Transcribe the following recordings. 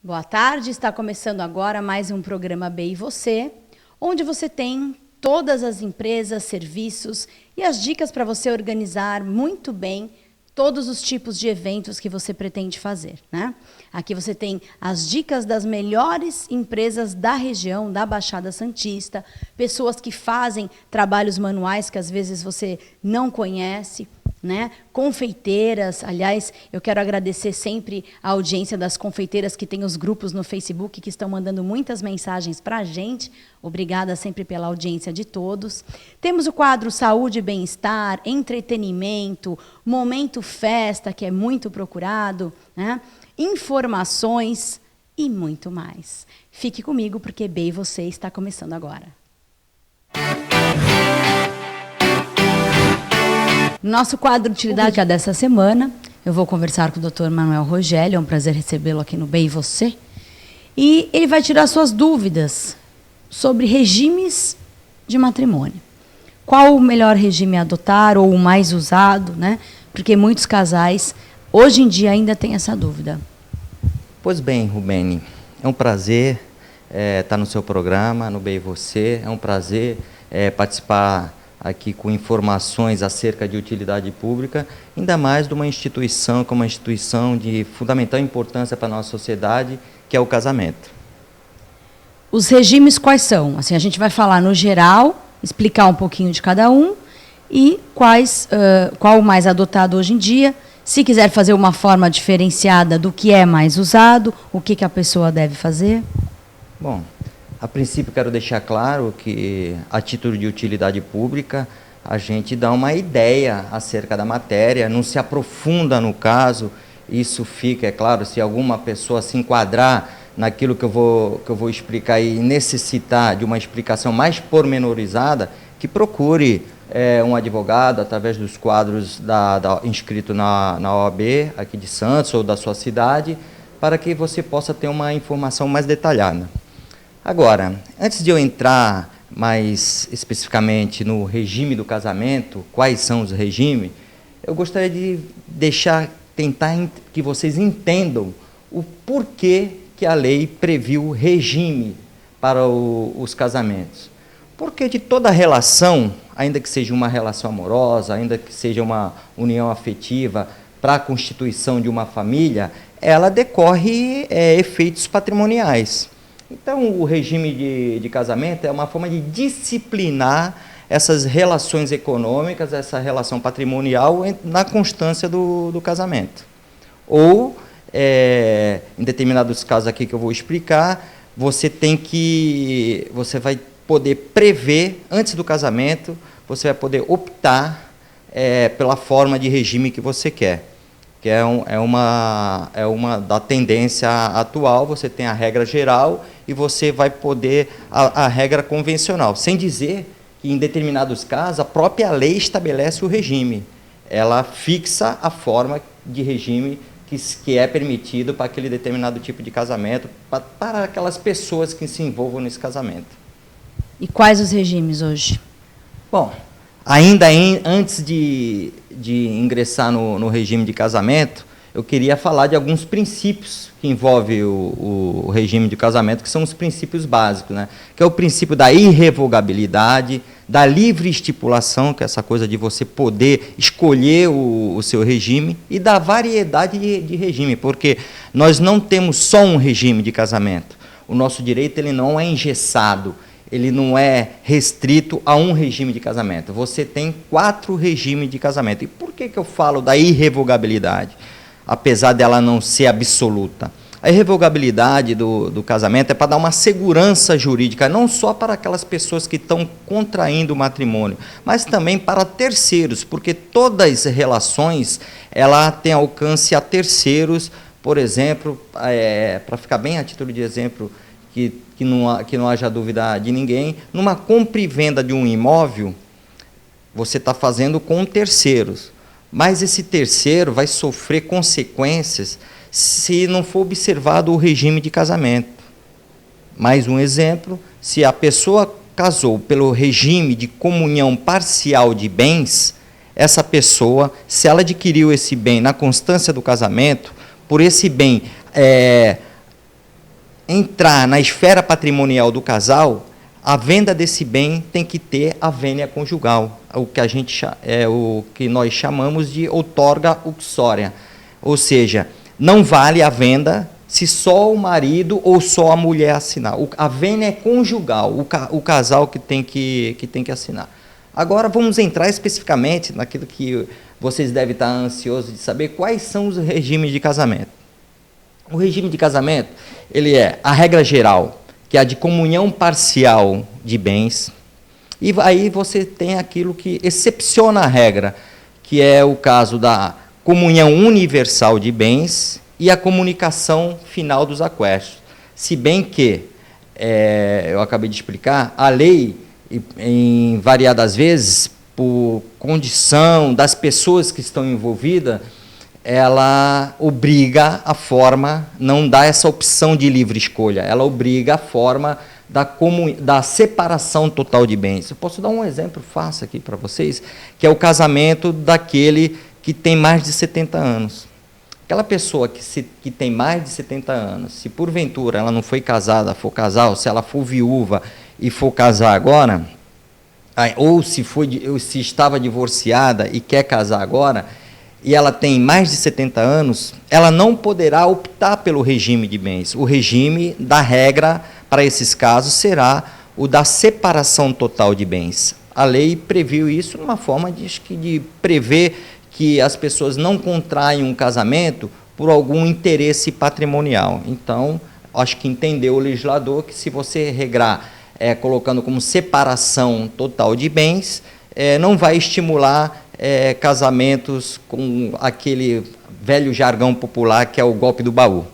Boa tarde, está começando agora mais um programa B e Você, onde você tem todas as empresas, serviços e as dicas para você organizar muito bem todos os tipos de eventos que você pretende fazer, né? Aqui você tem as dicas das melhores empresas da região, da Baixada Santista, pessoas que fazem trabalhos manuais que às vezes você não conhece, né? Confeiteiras, aliás, eu quero agradecer sempre a audiência das confeiteiras que tem os grupos no Facebook que estão mandando muitas mensagens para a gente. Obrigada sempre pela audiência de todos. Temos o quadro Saúde e Bem-Estar, Entretenimento, Momento Festa, que é muito procurado, né? Informações e muito mais. Fique comigo porque B e Você está começando agora. Nosso quadro Utilidade dessa semana, eu vou conversar com o Dr. Manuel Rogério, é um prazer recebê-lo aqui no B e Você. E ele vai tirar suas dúvidas sobre regimes de matrimônio. Qual o melhor regime a adotar ou o mais usado, né? Porque muitos casais, hoje em dia, ainda têm essa dúvida. Pois bem, Rubene, é um prazer estar no seu programa, no B e Você. É um prazer participar aqui com informações acerca de utilidade pública, ainda mais de uma instituição como uma instituição de fundamental importância para a nossa sociedade, que é o casamento. Os regimes quais são? Assim, a gente vai falar no geral, explicar um pouquinho de cada um e qual o mais adotado hoje em dia. Se quiser fazer uma forma diferenciada do que é mais usado, o que a pessoa deve fazer? Bom, a princípio, quero deixar claro que, a título de utilidade pública, a gente dá uma ideia acerca da matéria, não se aprofunda no caso. Isso fica, é claro, se alguma pessoa se enquadrar naquilo que eu vou explicar e necessitar de uma explicação mais pormenorizada, que procure um advogado através dos quadros inscrito na OAB aqui de Santos ou da sua cidade, para que você possa ter uma informação mais detalhada. Agora, antes de eu entrar mais especificamente no regime do casamento, quais são os regimes, eu gostaria de tentar que vocês entendam o porquê que a lei previu regime para os casamentos. Porque de toda relação, ainda que seja uma relação amorosa, ainda que seja uma união afetiva para a constituição de uma família, ela decorre efeitos patrimoniais. Então, o regime de casamento é uma forma de disciplinar essas relações econômicas, essa relação patrimonial na constância do casamento. Ou, em determinados casos aqui que eu vou explicar, você vai poder prever, antes do casamento, você vai poder optar pela forma de regime que você quer. Que é uma da tendência atual. Você tem a regra geral e você vai poder a regra convencional, sem dizer que, em determinados casos, a própria lei estabelece o regime. Ela fixa a forma de regime que é permitido para aquele determinado tipo de casamento, para aquelas pessoas que se envolvam nesse casamento. E quais os regimes hoje? Bom, antes de ingressar no regime de casamento, eu queria falar de alguns princípios que envolvem o regime de casamento, que são os princípios básicos, né? Que é o princípio da irrevogabilidade, da livre estipulação, que é essa coisa de você poder escolher o seu regime, e da variedade de regime, porque nós não temos só um regime de casamento. O nosso direito ele não é engessado, ele não é restrito a um regime de casamento. Você tem 4 regimes de casamento. E por que eu falo da irrevogabilidade, apesar dela não ser absoluta? A irrevogabilidade do casamento é para dar uma segurança jurídica, não só para aquelas pessoas que estão contraindo o matrimônio, mas também para terceiros, porque todas as relações ela tem alcance a terceiros. Por exemplo, para ficar bem a título de exemplo, que não haja dúvida de ninguém, numa compra e venda de um imóvel, você está fazendo com terceiros, mas esse terceiro vai sofrer consequências se não for observado o regime de casamento. Mais um exemplo, se a pessoa casou pelo regime de comunhão parcial de bens, essa pessoa, se ela adquiriu esse bem na constância do casamento, por esse bem entrar na esfera patrimonial do casal, a venda desse bem tem que ter a vênia conjugal, o que nós chamamos de outorga uxória. Ou seja, não vale a venda se só o marido ou só a mulher assinar. A vênia é conjugal, o casal que tem que assinar. Agora vamos entrar especificamente naquilo que vocês devem estar ansiosos de saber, quais são os regimes de casamento. O regime de casamento, ele é a regra geral, que é a de comunhão parcial de bens, e aí você tem aquilo que excepciona a regra, que é o caso da comunhão universal de bens e a comunicação final dos aquestos. Se bem que, eu acabei de explicar, a lei, em variadas vezes, por condição das pessoas que estão envolvidas, ela obriga a forma, não dá essa opção de livre escolha, ela obriga a forma da separação total de bens. Eu posso dar um exemplo fácil aqui para vocês, que é o casamento daquele que tem mais de 70 anos. Aquela pessoa que tem mais de 70 anos, se porventura ela não foi casada, for casar, ou se ela for viúva e for casar agora, ou se estava divorciada e quer casar agora, e ela tem mais de 70 anos, ela não poderá optar pelo regime de bens. O regime da regra para esses casos será o da separação total de bens. A lei previu isso numa forma de prever que as pessoas não contraem um casamento por algum interesse patrimonial. Então, acho que entendeu o legislador que se você regrar colocando como separação total de bens, não vai estimular casamentos com aquele velho jargão popular que é o golpe do baú.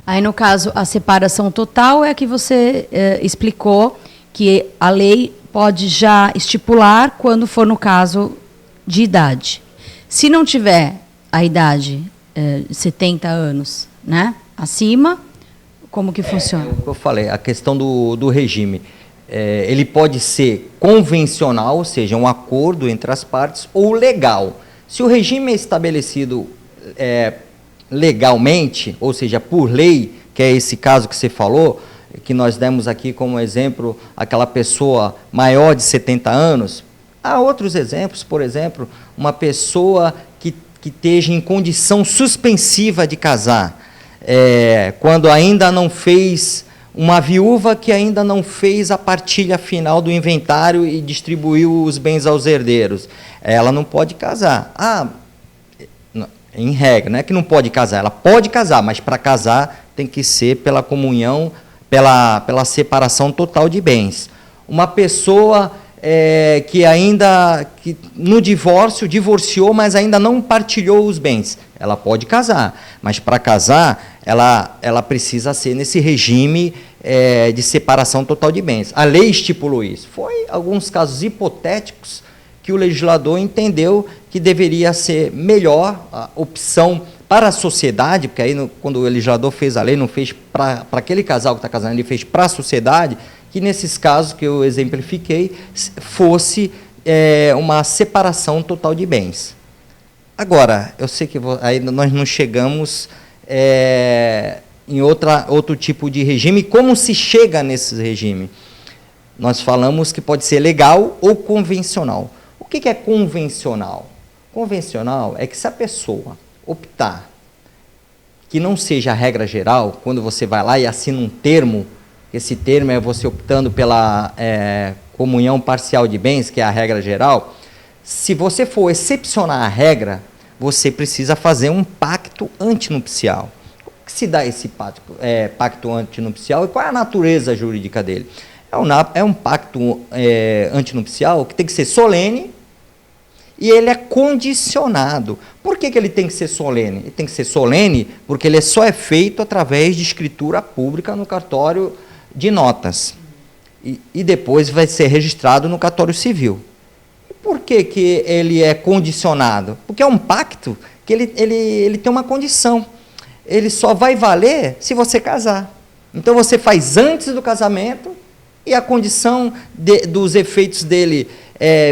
Aí, no caso, a separação total é a que você explicou, que a lei pode já estipular quando for no caso de idade. Se não tiver a idade 70 anos, né, acima, como que funciona? É o que eu falei, a questão do regime. Ele pode ser convencional, ou seja, um acordo entre as partes, ou legal. Se o regime é estabelecido legalmente, ou seja, por lei, que é esse caso que você falou, que nós demos aqui como exemplo, aquela pessoa maior de 70 anos, há outros exemplos, por exemplo, uma pessoa que esteja em condição suspensiva de casar, quando ainda não fez, uma viúva que ainda não fez a partilha final do inventário e distribuiu os bens aos herdeiros, ela não pode casar. Em regra, não é que não pode casar, ela pode casar, mas para casar tem que ser pela comunhão, pela separação total de bens. Uma pessoa que no divórcio, divorciou, mas ainda não partilhou os bens, ela pode casar, mas para casar, ela precisa ser nesse regime de separação total de bens. A lei estipulou isso. Foi alguns casos hipotéticos que o legislador entendeu que deveria ser melhor a opção para a sociedade, porque aí quando o legislador fez a lei, não fez para aquele casal que está casando, ele fez para a sociedade, que nesses casos que eu exemplifiquei, fosse uma separação total de bens. Agora, eu sei que aí nós não chegamos em outro tipo de regime. Como se chega nesse regime? Nós falamos que pode ser legal ou convencional. O que é convencional? Convencional é que se a pessoa optar que não seja a regra geral, quando você vai lá e assina um termo, esse termo é você optando pela comunhão parcial de bens, que é a regra geral, se você for excepcionar a regra, você precisa fazer um pacto antinupcial. O que se dá esse pacto antinupcial e qual é a natureza jurídica dele? É um pacto antinupcial que tem que ser solene e ele é condicionado. Por que ele tem que ser solene? Ele tem que ser solene porque ele só é feito através de escritura pública no cartório de notas. E depois vai ser registrado no cartório civil. E por que ele é condicionado? Porque é um pacto que ele tem uma condição. Ele só vai valer se você casar. Então você faz antes do casamento e a condição dos efeitos dele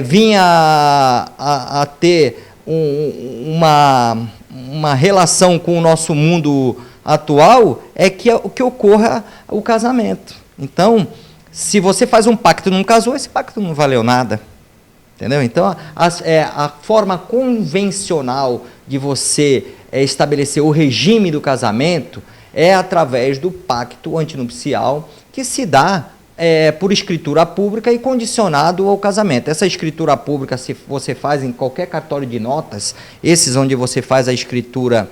vinha a ter uma relação com o nosso mundo atual é que ocorra o casamento. Então, se você faz um pacto e não casou, esse pacto não valeu nada. Entendeu? Então, a forma convencional de você estabelecer o regime do casamento é através do pacto antinupcial, que se dá por escritura pública e condicionado ao casamento. Essa escritura pública, se você faz em qualquer cartório de notas, esses onde você faz a escritura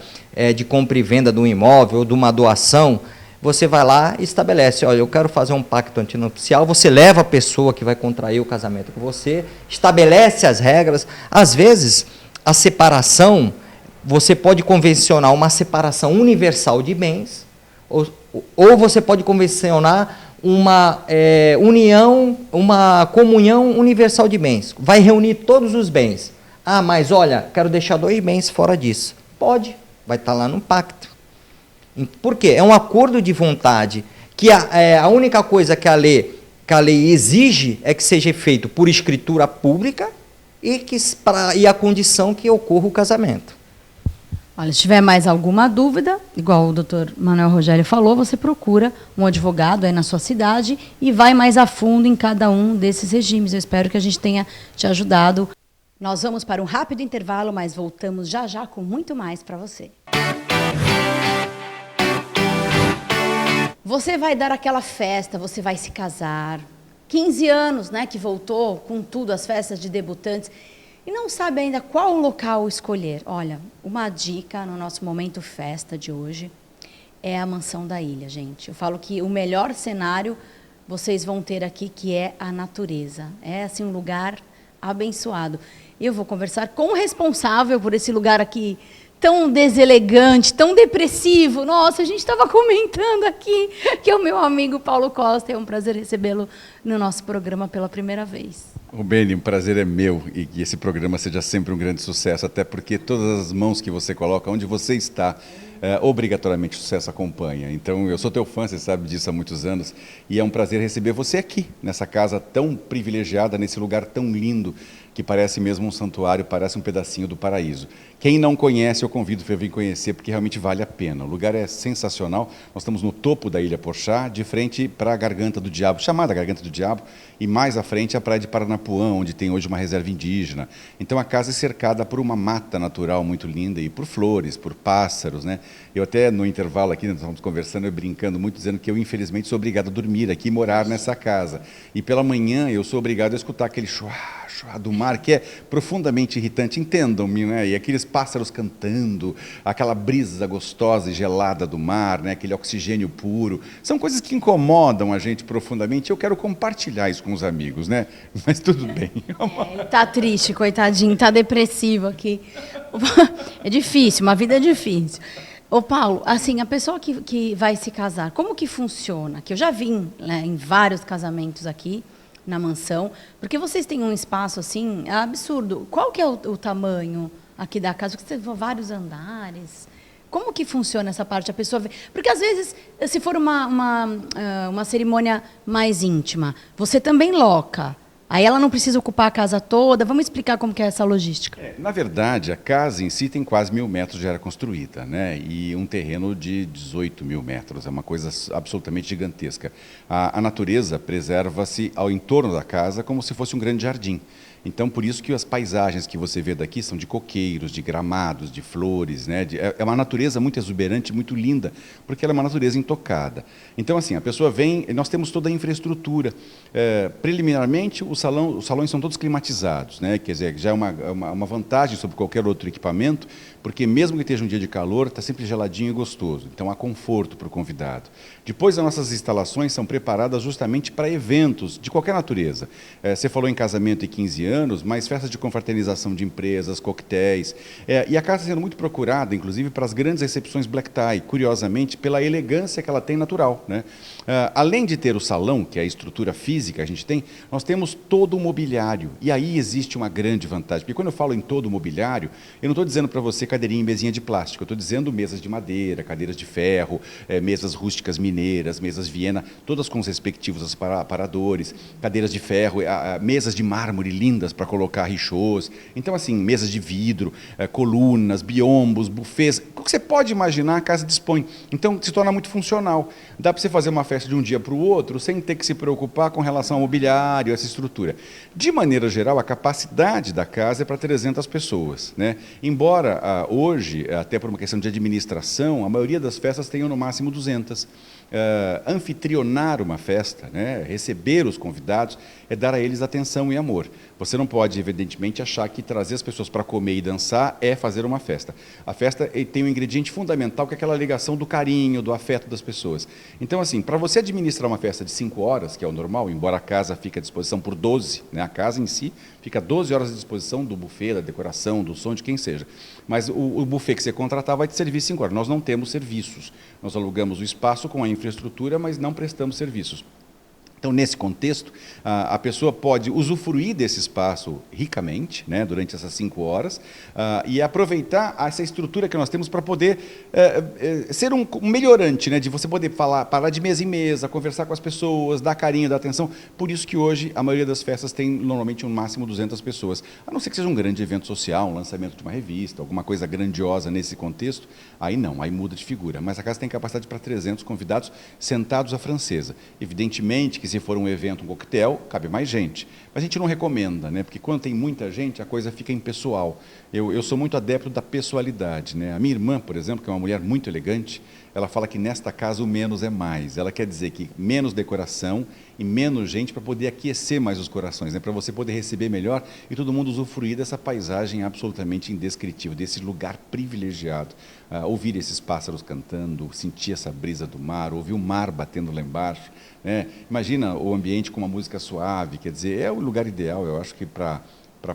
de compra e venda de um imóvel ou de uma doação, você vai lá e estabelece, olha, eu quero fazer um pacto antinupcial, você leva a pessoa que vai contrair o casamento com você, estabelece as regras. Às vezes, a separação, você pode convencionar uma separação universal de bens, ou você pode convencionar uma comunhão universal de bens. Vai reunir todos os bens. Ah, mas olha, quero deixar 2 bens fora disso. Pode, vai estar lá no pacto. Por quê? É um acordo de vontade, que a única coisa que a lei exige é que seja feito por escritura pública e a condição que ocorra o casamento. Olha, se tiver mais alguma dúvida, igual o doutor Manuel Rogério falou, você procura um advogado aí na sua cidade e vai mais a fundo em cada um desses regimes. Eu espero que a gente tenha te ajudado. Nós vamos para um rápido intervalo, mas voltamos já já com muito mais para você. Você vai dar aquela festa, você vai se casar. 15 anos, né, que voltou com tudo, as festas de debutantes, e não sabe ainda qual local escolher. Olha, uma dica no nosso momento festa de hoje é a Mansão da Ilha, gente. Eu falo que o melhor cenário vocês vão ter aqui, que é a natureza. É assim um lugar abençoado. Eu vou conversar com o responsável por esse lugar aqui, tão deselegante, tão depressivo. Nossa, a gente estava comentando aqui, que é o meu amigo Paulo Costa. É um prazer recebê-lo no nosso programa pela primeira vez. Rubeni, um prazer é meu e que esse programa seja sempre um grande sucesso, até porque todas as mãos que você coloca, onde você está, obrigatoriamente o sucesso acompanha. Então, eu sou teu fã, você sabe disso há muitos anos, e é um prazer receber você aqui, nessa casa tão privilegiada, nesse lugar tão lindo, que parece mesmo um santuário, parece um pedacinho do paraíso. Quem não conhece, eu convido para vir conhecer, porque realmente vale a pena. O lugar é sensacional. Nós estamos no topo da Ilha Porchá, de frente para a Garganta do Diabo, chamada Garganta do Diabo, e mais à frente a Praia de Paranapuã, onde tem hoje uma reserva indígena. Então a casa é cercada por uma mata natural muito linda e por flores, por pássaros, né? Eu até no intervalo aqui, nós estamos conversando e brincando muito, dizendo que eu infelizmente sou obrigado a dormir aqui e morar nessa casa. E pela manhã eu sou obrigado a escutar aquele chuá do mar, que é profundamente irritante, entendam-me, né? E aqueles pássaros cantando, aquela brisa gostosa e gelada do mar, né? Aquele oxigênio puro, são coisas que incomodam a gente profundamente. Eu quero compartilhar isso com os amigos, né? Mas tudo bem. Ele tá triste, coitadinho, tá depressivo aqui. É difícil, uma vida é difícil. Ô Paulo, assim, a pessoa que vai se casar, como que funciona? Que eu já vim, né, em vários casamentos aqui na mansão, porque vocês têm um espaço assim absurdo. Qual que é o tamanho aqui da casa? Porque você tem vários andares. Como que funciona essa parte? A pessoa vê... Porque às vezes, se for uma cerimônia mais íntima, você também loca. Aí ela não precisa ocupar a casa toda. Vamos explicar como que é essa logística. Na verdade, a casa em si tem quase 1.000 metros de área construída, né? E um terreno de 18 mil metros. É uma coisa absolutamente gigantesca. A natureza preserva-se ao entorno da casa como se fosse um grande jardim. Então, por isso que as paisagens que você vê daqui são de coqueiros, de gramados, de flores, né? É uma natureza muito exuberante, muito linda, porque ela é uma natureza intocada. Então, assim, a pessoa vem, nós temos toda a infraestrutura. Preliminarmente, os salões são todos climatizados, né? Quer dizer, já é uma vantagem sobre qualquer outro equipamento, porque mesmo que esteja um dia de calor, está sempre geladinho e gostoso. Então, há conforto para o convidado. Depois, as nossas instalações são preparadas justamente para eventos de qualquer natureza. Você falou em casamento e 15 anos, mas festas de confraternização de empresas, coquetéis. E a casa sendo muito procurada, inclusive, para as grandes recepções black tie, curiosamente, pela elegância que ela tem natural, né? Além de ter o salão, que é a estrutura física que a gente tem, nós temos todo o mobiliário. E aí existe uma grande vantagem. Porque quando eu falo em todo o mobiliário, eu não estou dizendo para você que cadeirinha e mesinha de plástico. Eu estou dizendo mesas de madeira, cadeiras de ferro, mesas rústicas mineiras, mesas Viena, todas com os respectivos aparadores, cadeiras de ferro, mesas de mármore lindas para colocar richôs. Então, assim, mesas de vidro, colunas, biombos, buffets. O que você pode imaginar, a casa dispõe. Então, se torna muito funcional. Dá para você fazer uma festa de um dia para o outro sem ter que se preocupar com relação ao mobiliário, essa estrutura. De maneira geral, a capacidade da casa é para 300 pessoas, né? Embora hoje, até por uma questão de administração, a maioria das festas tenham no máximo 200. Anfitrionar uma festa, né, receber os convidados, é dar a eles atenção e amor. Você não pode, evidentemente, achar que trazer as pessoas para comer e dançar é fazer uma festa. A festa tem um ingrediente fundamental, que é aquela ligação do carinho, do afeto das pessoas. Então, assim, para você administrar uma festa de 5 horas, que é o normal, embora a casa fique à disposição por 12, né, a casa em si fica 12 horas à disposição do buffet, da decoração, do som, de quem seja. Mas o buffet que você contratar vai te servir 5 horas. Nós não temos serviços. Nós alugamos o espaço com a infraestrutura, mas não prestamos serviços. Então, nesse contexto, a pessoa pode usufruir desse espaço ricamente, né, durante essas 5 horas, e aproveitar essa estrutura que nós temos para poder ser um melhorante, né, de você poder parar de mesa em mesa, conversar com as pessoas, dar carinho, dar atenção. Por isso que hoje a maioria das festas tem normalmente um máximo 200 pessoas. A não ser que seja um grande evento social, um lançamento de uma revista, alguma coisa grandiosa nesse contexto, aí não, aí muda de figura. Mas a casa tem capacidade para 300 convidados sentados à francesa. Evidentemente que se for um evento, um coquetel, cabe mais gente. Mas a gente não recomenda, né? Porque quando tem muita gente, a coisa fica impessoal. Eu sou muito adepto da pessoalidade, né? A minha irmã, por exemplo, que é uma mulher muito elegante, ela fala que nesta casa o menos é mais. Ela quer dizer que menos decoração e menos gente para poder aquecer mais os corações, né? Para você poder receber melhor e todo mundo usufruir dessa paisagem absolutamente indescritível, desse lugar privilegiado. Ouvir esses pássaros cantando, sentir essa brisa do mar, ouvir o mar batendo lá embaixo, né? Imagina o ambiente com uma música suave, quer dizer, é o lugar ideal, eu acho que para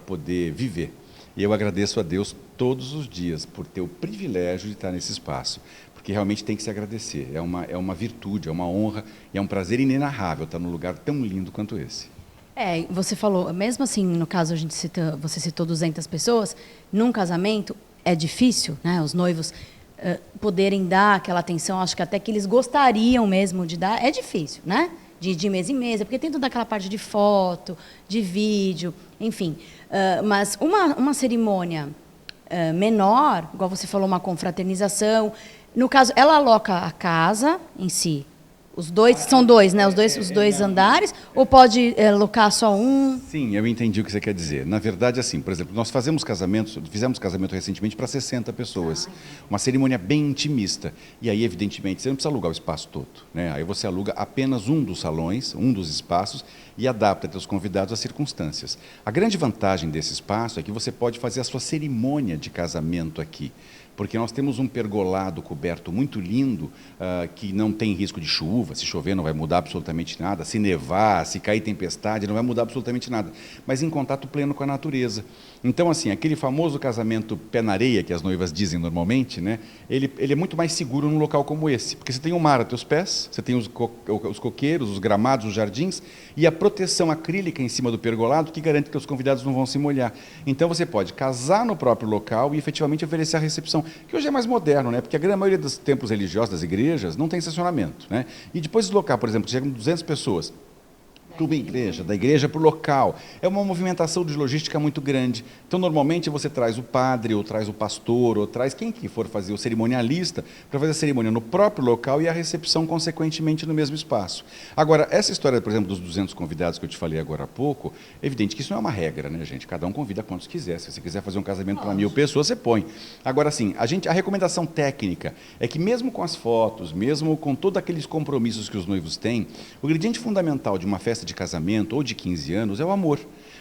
poder viver. E eu agradeço a Deus todos os dias por ter o privilégio de estar nesse espaço, porque realmente tem que se agradecer. É uma virtude, é uma honra e é um prazer inenarrável estar num lugar tão lindo quanto esse. Você falou, mesmo assim, no caso você citou 200 pessoas, num casamento é difícil, né, os noivos poderem dar aquela atenção, acho que até que eles gostariam mesmo de dar, é difícil, né? De mesa em mesa, porque tem toda aquela parte de foto, de vídeo, enfim. Mas uma cerimônia menor, igual você falou, uma confraternização, no caso, ela aloca a casa em si. Os dois, são dois, né? Os dois andares, ou pode alocar só um? Sim, eu entendi o que você quer dizer. Na verdade, assim, por exemplo, nós fizemos casamento recentemente para 60 pessoas. Uma cerimônia bem intimista. E aí, evidentemente, você não precisa alugar o espaço todo, né? Aí você aluga apenas um dos salões, um dos espaços, e adapta seus convidados às circunstâncias. A grande vantagem desse espaço é que você pode fazer a sua cerimônia de casamento aqui. Porque nós temos um pergolado coberto muito lindo, que não tem risco de chuva, se chover não vai mudar absolutamente nada, se nevar, se cair tempestade, não vai mudar absolutamente nada, mas em contato pleno com a natureza. Então, assim, aquele famoso casamento pé na areia, que as noivas dizem normalmente, né, ele é muito mais seguro num local como esse, porque você tem o mar a teus pés, você tem os coqueiros, os gramados, os jardins, e a proteção acrílica em cima do pergolado, que garante que os convidados não vão se molhar. Então, você pode casar no próprio local e, efetivamente, oferecer a recepção, que hoje é mais moderno, né? Porque a grande maioria dos templos religiosos, das igrejas, não tem estacionamento, né? E depois deslocar, por exemplo, chegam 200 pessoas, clube igreja, da igreja para o local, é uma movimentação de logística muito grande. Então, normalmente, você traz o padre, ou traz o pastor, ou traz quem que for fazer o cerimonialista, para fazer a cerimônia no próprio local e a recepção, consequentemente, no mesmo espaço. Agora, essa história, por exemplo, dos 200 convidados que eu te falei agora há pouco, é evidente que isso não é uma regra, né, gente? Cada um convida quantos quiser. Se você quiser fazer um casamento para 1000 pessoas, você põe. Agora, sim, a recomendação técnica é que, mesmo com as fotos, mesmo com todos aqueles compromissos que os noivos têm, o ingrediente fundamental de uma festa de casamento ou de 15 anos é o amor.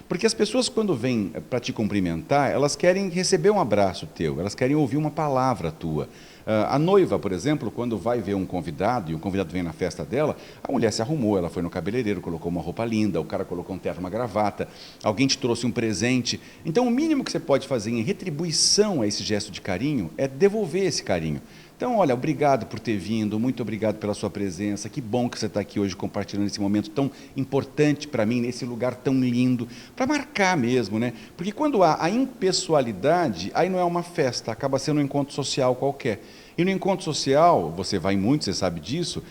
Porque as pessoas, quando vêm para te cumprimentar, elas querem receber um abraço teu, elas querem ouvir uma palavra tua. A noiva, por exemplo, quando vai ver um convidado, e o convidado vem na festa dela, a mulher se arrumou, ela foi no cabeleireiro, colocou uma roupa linda, o cara colocou um terno, uma gravata, alguém te trouxe um presente. Então, o mínimo que você pode fazer em retribuição a esse gesto de carinho é devolver esse carinho. Então, olha, obrigado por ter vindo, muito obrigado pela sua presença, que bom que você está aqui hoje compartilhando esse momento tão importante para mim, nesse lugar tão lindo, para marcar mesmo, né? Porque quando há a impessoalidade, aí não é uma festa, acaba sendo um encontro social qualquer. E no encontro social, você vai muito, você sabe disso,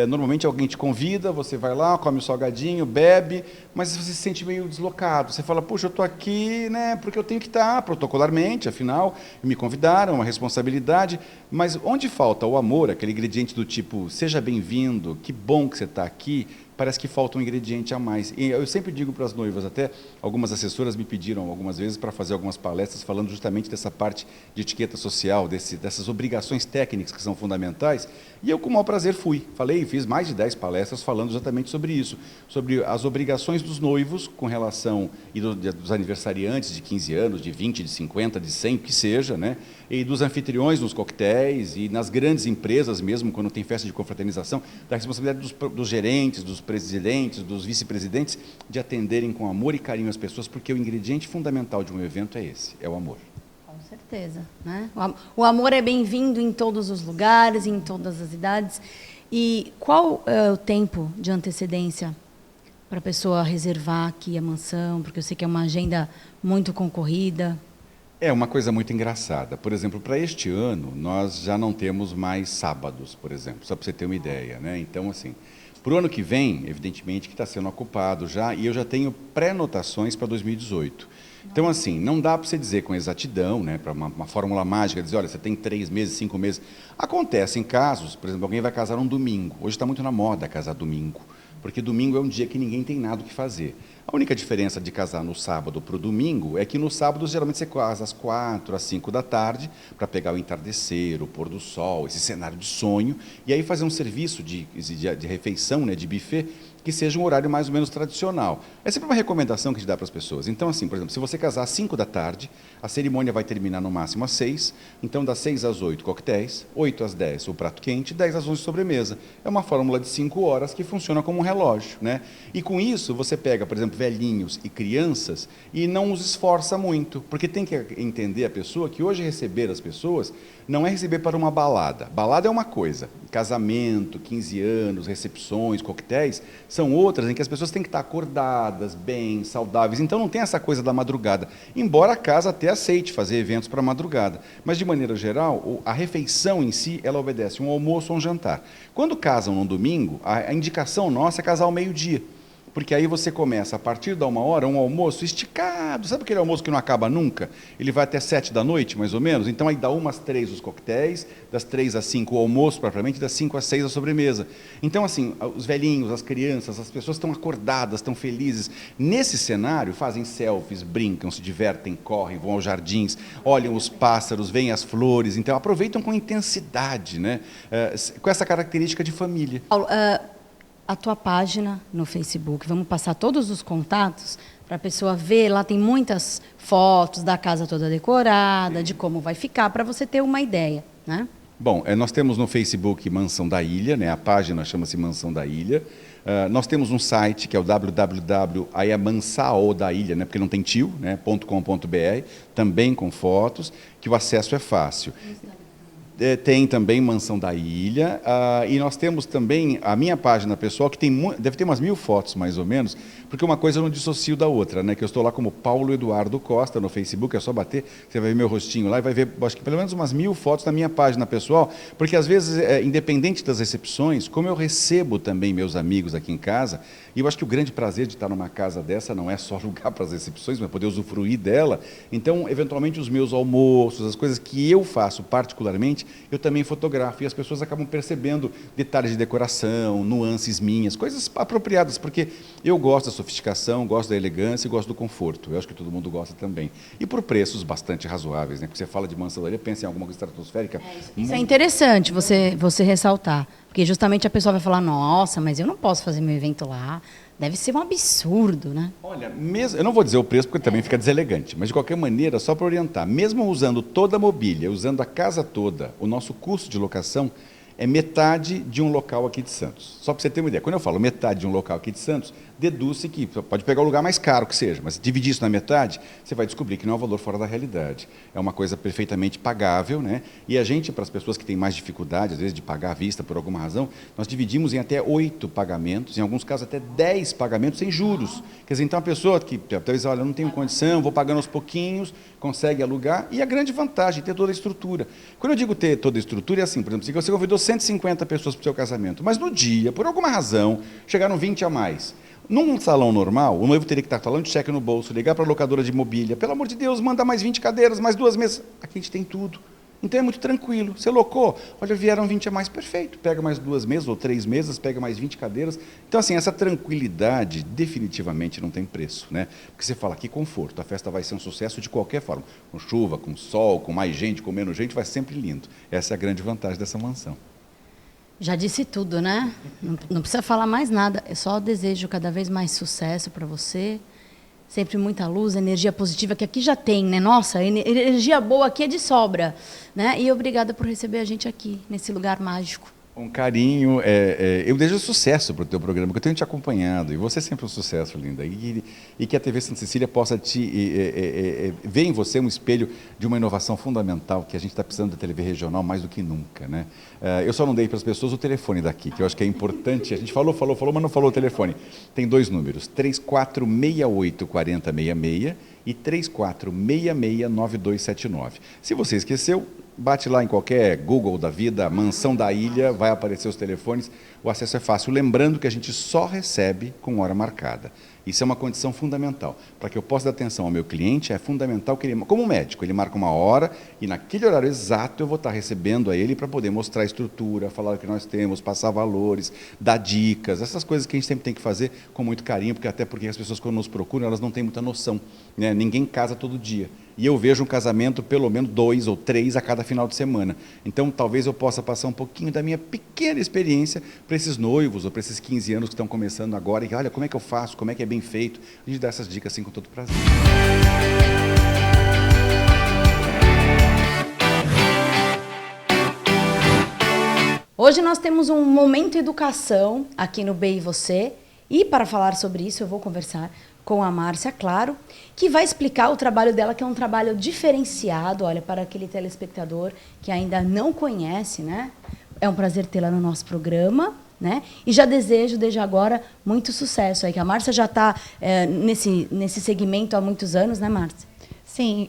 normalmente alguém te convida, você vai lá, come o salgadinho, bebe, mas você se sente meio deslocado. Você fala, puxa, eu estou aqui, né, porque eu tenho que estar protocolarmente, afinal, me convidaram, é uma responsabilidade, mas onde falta o amor, aquele ingrediente do tipo, seja bem-vindo, que bom que você está aqui, parece que falta um ingrediente a mais. E eu sempre digo para as noivas, até algumas assessoras me pediram algumas vezes para fazer algumas palestras falando justamente dessa parte de etiqueta social, dessas obrigações técnicas que são fundamentais, e eu com o maior prazer fui. Falei, fiz mais de 10 palestras falando exatamente sobre isso, sobre as obrigações dos noivos com relação, e dos aniversariantes de 15 anos, de 20, de 50, de 100, que seja, né? E dos anfitriões nos coquetéis e nas grandes empresas mesmo, quando tem festa de confraternização, da responsabilidade dos gerentes, dos presidentes, dos vice-presidentes, de atenderem com amor e carinho as pessoas, porque o ingrediente fundamental de um evento é esse, é o amor. Com certeza, né? O amor é bem-vindo em todos os lugares, em todas as idades. E qual é o tempo de antecedência para a pessoa reservar aqui a mansão? Porque eu sei que é uma agenda muito concorrida. É uma coisa muito engraçada. Por exemplo, para este ano, nós já não temos mais sábados, por exemplo, só para você ter uma ideia, né? Então, assim, para o ano que vem, evidentemente que está sendo ocupado já, e eu já tenho pré-notações para 2018. Então, assim, não dá para você dizer com exatidão, né, para uma fórmula mágica, dizer, olha, você tem 3 meses, 5 meses. Acontecem casos, por exemplo, alguém vai casar um domingo. Hoje está muito na moda casar domingo, porque domingo é um dia que ninguém tem nada o que fazer. A única diferença de casar no sábado para o domingo é que no sábado, geralmente, você casa às 4, às 5 da tarde, para pegar o entardecer, o pôr do sol, esse cenário de sonho, e aí fazer um serviço de refeição, né, de buffet, que seja um horário mais ou menos tradicional. É sempre uma recomendação que a gente dá para as pessoas. Então, assim, por exemplo, se você casar às 5 da tarde, a cerimônia vai terminar no máximo às 6, então das 6 às 8, coquetéis, 8 às 10, o prato quente, 10 às 11, sobremesa. É uma fórmula de 5 horas que funciona como um relógio, né? E com isso, você pega, por exemplo, velhinhos e crianças e não os esforça muito, porque tem que entender a pessoa que hoje receber as pessoas não é receber para uma balada. Balada é uma coisa, casamento, 15 anos, recepções, coquetéis, são outras em que as pessoas têm que estar acordadas, bem, saudáveis. Então não tem essa coisa da madrugada, embora a casa até aceite fazer eventos para madrugada. Mas, de maneira geral, a refeição em si, ela obedece um almoço ou um jantar. Quando casam no domingo, a indicação nossa é casar ao meio-dia. Porque aí você começa, a partir da 1h, um almoço esticado. Sabe aquele almoço que não acaba nunca? Ele vai até 7 da noite, mais ou menos. Então, aí dá 1 às 3 os coquetéis, das 3 às 5 o almoço, propriamente, das 5 às 6 a sobremesa. Então, assim, os velhinhos, as crianças, as pessoas estão acordadas, estão felizes. Nesse cenário, fazem selfies, brincam, se divertem, correm, vão aos jardins, olham os pássaros, veem as flores. Então, aproveitam com intensidade, né? Com essa característica de família. Paulo, a tua página no Facebook, vamos passar todos os contatos para a pessoa ver, lá tem muitas fotos da casa toda decorada, de como vai ficar, para você ter uma ideia, né? Bom, nós temos no Facebook Mansão da Ilha, né? A página chama-se Mansão da Ilha. Nós temos um site que é o www.mansao da ilha, né? Porque não tem tio, né? .com.br, também com fotos, que o acesso é fácil. Tem também Mansão da Ilha, e nós temos também a minha página pessoal, que deve ter umas 1000 fotos, mais ou menos, porque uma coisa eu não dissocio da outra, né? Que eu estou lá como Paulo Eduardo Costa no Facebook, é só bater, você vai ver meu rostinho lá e vai ver, acho que pelo menos umas 1000 fotos na minha página pessoal, porque às vezes, independente das recepções, como eu recebo também meus amigos aqui em casa, e eu acho que o grande prazer de estar numa casa dessa não é só lugar para as recepções, mas poder usufruir dela. Então, eventualmente, os meus almoços, as coisas que eu faço particularmente, eu também fotografo, e as pessoas acabam percebendo detalhes de decoração, nuances minhas, coisas apropriadas, porque eu gosto da sofisticação, gosto da elegância e gosto do conforto. Eu acho que todo mundo gosta também. E por preços bastante razoáveis, né? Porque você fala de mansão da ilha, pensa em alguma coisa estratosférica. Isso é interessante você ressaltar, porque justamente a pessoa vai falar, nossa, mas eu não posso fazer meu evento lá, deve ser um absurdo, né? Olha, eu não vou dizer o preço porque também fica deselegante, mas de qualquer maneira, só para orientar, mesmo usando toda a mobília, usando a casa toda, o nosso custo de locação é metade de um local aqui de Santos. Só para você ter uma ideia, quando eu falo metade de um local aqui de Santos, deduz-se que pode pegar o lugar mais caro que seja, mas dividir isso na metade, você vai descobrir que não é um valor fora da realidade. É uma coisa perfeitamente pagável, né? E a gente, para as pessoas que têm mais dificuldade, às vezes, de pagar à vista por alguma razão, nós dividimos em até 8 pagamentos, em alguns casos até 10 pagamentos sem juros. Quer dizer, então a pessoa que talvez, olha, eu não tenho condição, vou pagando aos pouquinhos, consegue alugar, e a grande vantagem, ter toda a estrutura. Quando eu digo ter toda a estrutura, é assim, por exemplo, se você convidou 150 pessoas para o seu casamento, mas no dia, por alguma razão, chegaram 20 a mais. Num salão normal, o noivo teria que estar falando de cheque no bolso, ligar para a locadora de mobília, pelo amor de Deus, manda mais 20 cadeiras, mais 2 mesas. Aqui a gente tem tudo. Então é muito tranquilo. Você locou, olha, vieram 20 a mais, perfeito. Pega mais 2 mesas ou 3 mesas, pega mais 20 cadeiras. Então, assim, essa tranquilidade definitivamente não tem preço, né? Porque você fala, que conforto, a festa vai ser um sucesso de qualquer forma. Com chuva, com sol, com mais gente, com menos gente, vai sempre lindo. Essa é a grande vantagem dessa mansão. Já disse tudo, né? Não precisa falar mais nada. Eu só desejo cada vez mais sucesso para você. Sempre muita luz, energia positiva, que aqui já tem, né? Nossa, energia boa aqui é de sobra, né? E obrigada por receber a gente aqui, nesse lugar mágico. Um carinho, eu desejo sucesso para o teu programa, porque eu tenho te acompanhado, e você é sempre um sucesso, linda, e que a TV Santa Cecília possa ver em você um espelho de uma inovação fundamental, que a gente está precisando da TV regional mais do que nunca, né? Eu só não dei para as pessoas o telefone daqui, que eu acho que é importante, a gente falou, mas não falou o telefone. Tem 2 números, 3468-4066 e 3466-9279. Se você esqueceu, bate lá em qualquer Google da vida, Mansão da Ilha, vai aparecer os telefones, o acesso é fácil. Lembrando que a gente só recebe com hora marcada. Isso é uma condição fundamental. Para que eu possa dar atenção ao meu cliente, é fundamental que ele, como médico, ele marca uma hora e naquele horário exato eu vou estar recebendo a ele para poder mostrar a estrutura, falar o que nós temos, passar valores, dar dicas, essas coisas que a gente sempre tem que fazer com muito carinho, até porque as pessoas quando nos procuram, elas não têm muita noção, né? Ninguém casa todo dia. E eu vejo um casamento pelo menos 2 ou 3 a cada final de semana. Então, talvez eu possa passar um pouquinho da minha pequena experiência para esses noivos ou para esses 15 anos que estão começando agora. E olha, como é que eu faço, como é que é bem feito. A gente dá essas dicas assim com todo prazer. Hoje nós temos um Momento Educação aqui no Bem e Você. E para falar sobre isso, eu vou conversar com a Márcia, claro, que vai explicar o trabalho dela, que é um trabalho diferenciado, olha, para aquele telespectador que ainda não conhece, né? É um prazer tê-la no nosso programa, né? E já desejo, desde agora, muito sucesso aí, que a Márcia já está nesse segmento há muitos anos, né, Márcia? Sim,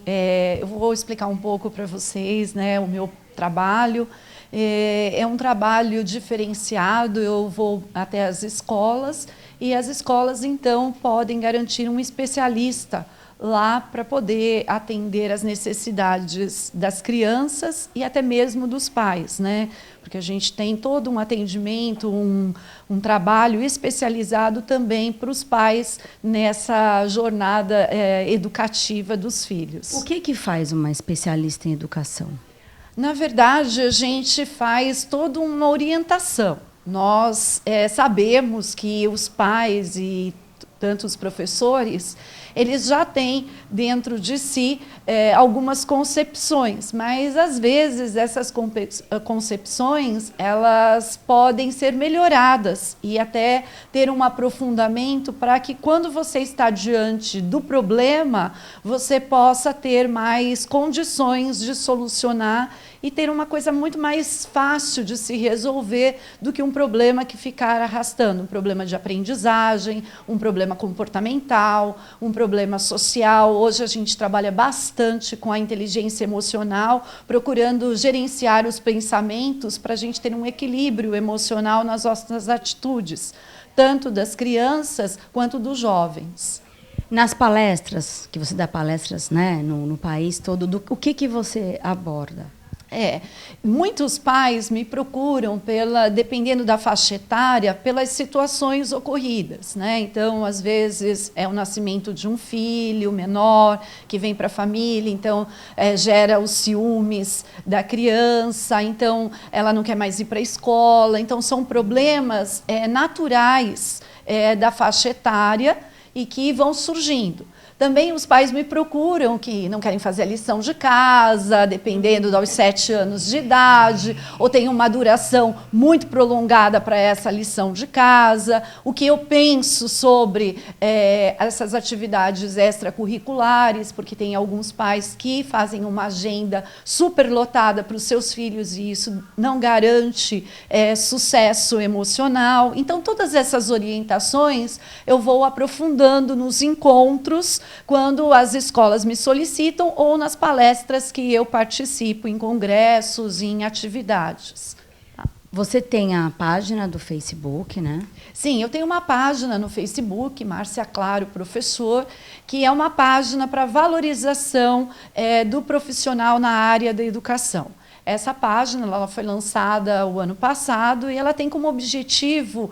eu vou explicar um pouco para vocês, né, o meu trabalho. É um trabalho diferenciado, eu vou até as escolas e as escolas, então, podem garantir um especialista lá para poder atender as necessidades das crianças e até mesmo dos pais, né? Porque a gente tem todo um atendimento, um trabalho especializado também para os pais nessa jornada educativa dos filhos. O que faz uma especialista em educação? Na verdade, a gente faz toda uma orientação. Nós sabemos que os pais e tanto os professores, eles já têm dentro de si algumas concepções, mas às vezes essas concepções elas podem ser melhoradas e até ter um aprofundamento para que quando você está diante do problema, você possa ter mais condições de solucionar e ter uma coisa muito mais fácil de se resolver do que um problema que ficar arrastando, um problema de aprendizagem, um problema comportamental, um problema social. Hoje a gente trabalha bastante com a inteligência emocional, procurando gerenciar os pensamentos para a gente ter um equilíbrio emocional nas nossas atitudes, tanto das crianças quanto dos jovens. Nas palestras, que você dá palestras, né, no país todo, o que você aborda? Muitos pais me procuram, dependendo da faixa etária, pelas situações ocorridas, né? Então, às vezes, é o nascimento de um filho menor que vem para a família, então gera os ciúmes da criança, então ela não quer mais ir para a escola. Então, são problemas naturais da faixa etária e que vão surgindo. Também os pais me procuram que não querem fazer a lição de casa, dependendo dos 7 anos de idade, ou tem uma duração muito prolongada para essa lição de casa. O que eu penso sobre essas atividades extracurriculares, porque tem alguns pais que fazem uma agenda superlotada para os seus filhos e isso não garante sucesso emocional. Então, todas essas orientações eu vou aprofundando nos encontros, quando as escolas me solicitam ou nas palestras que eu participo em congressos, em atividades. Você tem a página do Facebook, né? Sim, eu tenho uma página no Facebook, Márcia Claro Professor, que é uma página para valorização do profissional na área da educação. Essa página ela foi lançada o ano passado e ela tem como objetivo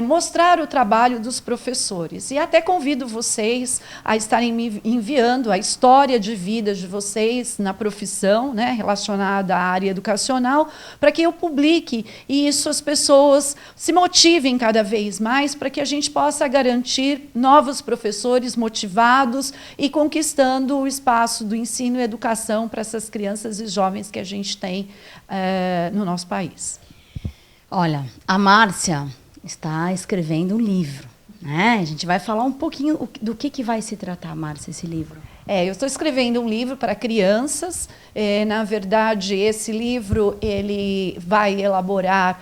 mostrar o trabalho dos professores. E até convido vocês a estarem me enviando a história de vida de vocês na profissão, né, relacionada à área educacional, para que eu publique e isso as pessoas se motivem cada vez mais para que a gente possa garantir novos professores motivados e conquistando o espaço do ensino e educação para essas crianças e jovens que a gente tem no nosso país. Olha, a Márcia está escrevendo um livro, né? A gente vai falar um pouquinho do que vai se tratar, Márcia, esse livro. Eu estou escrevendo um livro para crianças. Na verdade, esse livro ele vai elaborar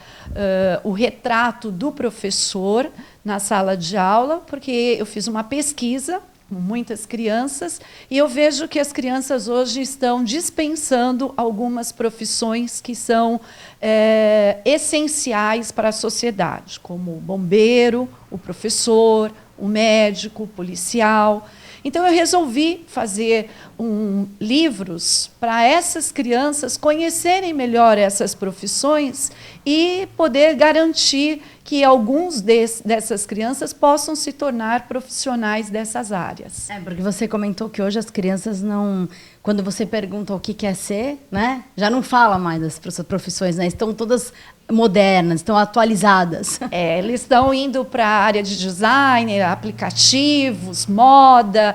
o retrato do professor na sala de aula, porque eu fiz uma pesquisa com muitas crianças e eu vejo que as crianças hoje estão dispensando algumas profissões que são essenciais para a sociedade, como o bombeiro, o professor, o médico, o policial. Então, eu resolvi fazer livros para essas crianças conhecerem melhor essas profissões e poder garantir que alguns dessas crianças possam se tornar profissionais dessas áreas. Porque você comentou que hoje as crianças não... Quando você pergunta o que quer ser, né, já não fala mais das profissões, né? Estão todas modernas, estão atualizadas. Eles estão indo para a área de design, aplicativos, moda,